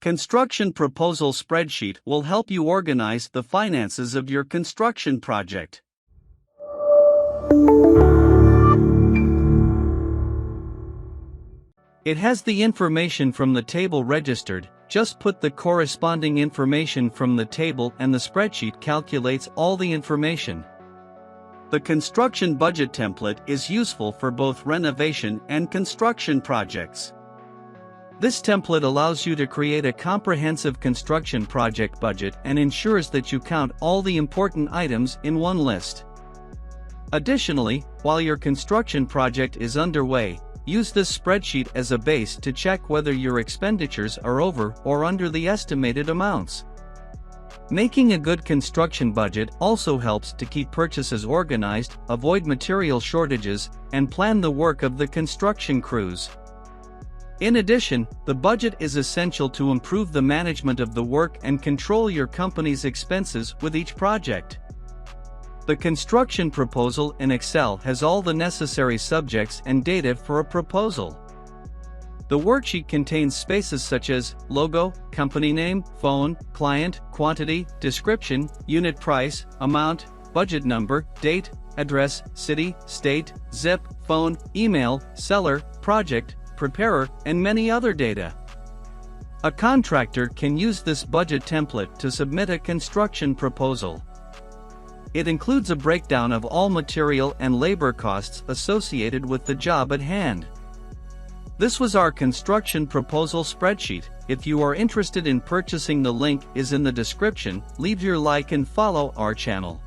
Construction Proposal Spreadsheet will help you organize the finances of your construction project. It has the information from the table registered. Just put the corresponding information from the table and the spreadsheet calculates all the information. The construction budget template is useful for both renovation and construction projects. This template allows you to create a comprehensive construction project budget and ensures that you count all the important items in one list. Additionally, while your construction project is underway, use this spreadsheet as a base to check whether your expenditures are over or under the estimated amounts. Making a good construction budget also helps to keep purchases organized, avoid material shortages, and plan the work of the construction crews. In addition, the budget is essential to improve the management of the work and control your company's expenses with each project. The construction proposal in Excel has all the necessary subjects and data for a proposal. The worksheet contains spaces such as logo, company name, phone, client, quantity, description, unit price, amount, budget number, date, address, city, state, zip, phone, email, seller, project, preparer, and many other data. A contractor can use this budget template to submit a construction proposal. It includes a breakdown of all material and labor costs associated with the job at hand. This was our construction proposal spreadsheet. If you are interested in purchasing, the link is in the description. Leave your like and follow our channel.